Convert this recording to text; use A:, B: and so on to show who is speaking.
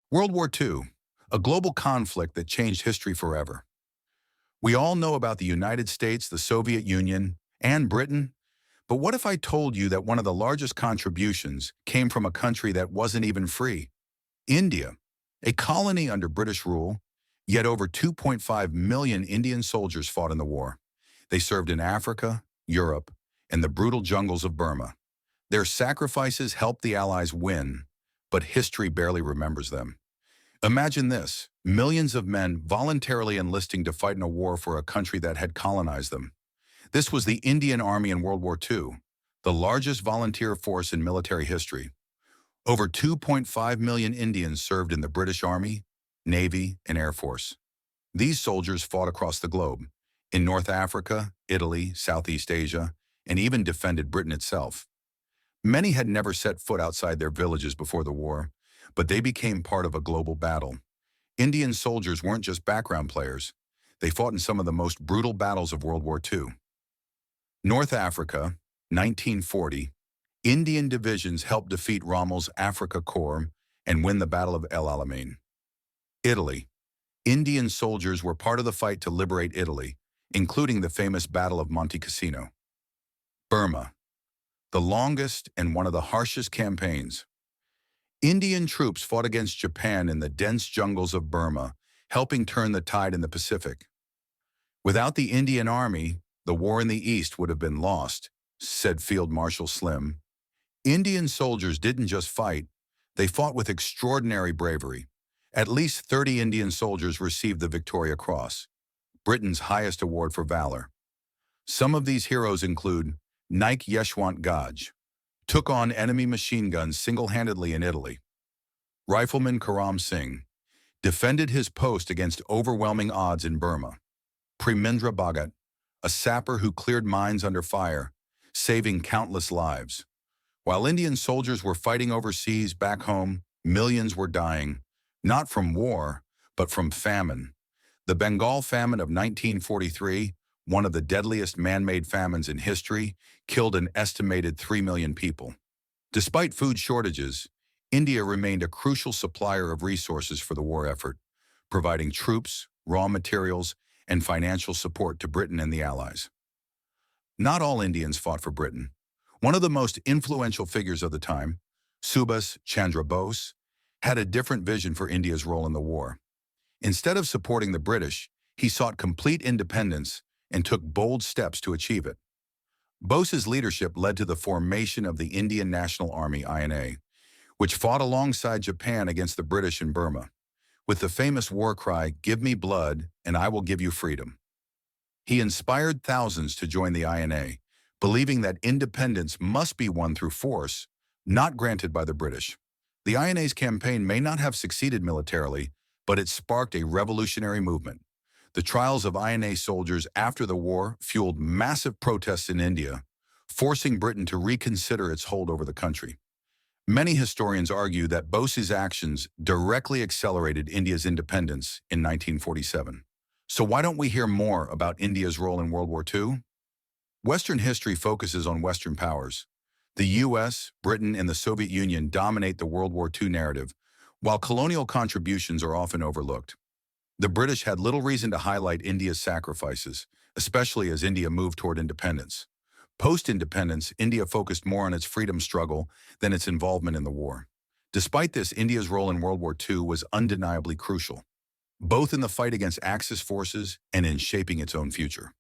A: World War II, a global conflict that changed history forever. We all know about the United States, the Soviet Union, and Britain, but what if I told you that one of the largest contributions came from a country that wasn't even free? India, a colony under British rule, yet over 2.5 million Indian soldiers fought in the war. They served in Africa, Europe, and the brutal jungles of Burma. Their sacrifices helped the Allies win, but history barely remembers them. Imagine this, millions of men voluntarily enlisting to fight in a war for a country that had colonized them. This was the Indian Army in World War II, the largest volunteer force in military history. Over 2.5 million Indians served in the British Army, Navy, and Air Force. These soldiers fought across the globe, in North Africa, Italy, Southeast Asia, and even defended Britain itself. Many had never set foot outside their villages before the war, but they became part of a global battle. Indian soldiers weren't just background players. They fought in some of the most brutal battles of World War II. North Africa, 1940, Indian divisions helped defeat Rommel's Afrika Korps and win the Battle of El Alamein. Italy, Indian soldiers were part of the fight to liberate Italy, including the famous Battle of Monte Cassino. Burma, the longest and one of the harshest campaigns. Indian troops fought against Japan in the dense jungles of Burma, helping turn the tide in the Pacific. Without the Indian Army, the war in the East would have been lost, said Field Marshal Slim. Indian soldiers didn't just fight, they fought with extraordinary bravery. At least 30 Indian soldiers received the Victoria Cross, Britain's highest award for valor. Some of these heroes include Naik Yeshwant Gaj, took on enemy machine guns single-handedly in Italy. Rifleman Karam Singh defended his post against overwhelming odds in Burma. Premendra Bhagat, a sapper who cleared mines under fire, saving countless lives. While Indian soldiers were fighting overseas back home, millions were dying, not from war, but from famine. The Bengal famine of 1943, one of the deadliest man-made famines in history, killed an estimated 3 million people. Despite food shortages, India remained a crucial supplier of resources for the war effort, providing troops, raw materials, and financial support to Britain and the Allies. Not all Indians fought for Britain. One of the most influential figures of the time, Subhas Chandra Bose, had a different vision for India's role in the war. Instead of supporting the British, he sought complete independence and took bold steps to achieve it. Bose's leadership led to the formation of the Indian National Army, INA, which fought alongside Japan against the British in Burma, with the famous war cry, "Give me blood, and I will give you freedom." He inspired thousands to join the INA, believing that independence must be won through force, not granted by the British. The INA's campaign may not have succeeded militarily, but it sparked a revolutionary movement. The trials of INA soldiers after the war fueled massive protests in India, forcing Britain to reconsider its hold over the country. Many historians argue that Bose's actions directly accelerated India's independence in 1947. So why don't we hear more about India's role in World War II? Western history focuses on Western powers. The US, Britain, and the Soviet Union dominate the World War II narrative, while colonial contributions are often overlooked. The British had little reason to highlight India's sacrifices, especially as India moved toward independence. Post-independence, India focused more on its freedom struggle than its involvement in the war. Despite this, India's role in World War II was undeniably crucial, both in the fight against Axis forces and in shaping its own future.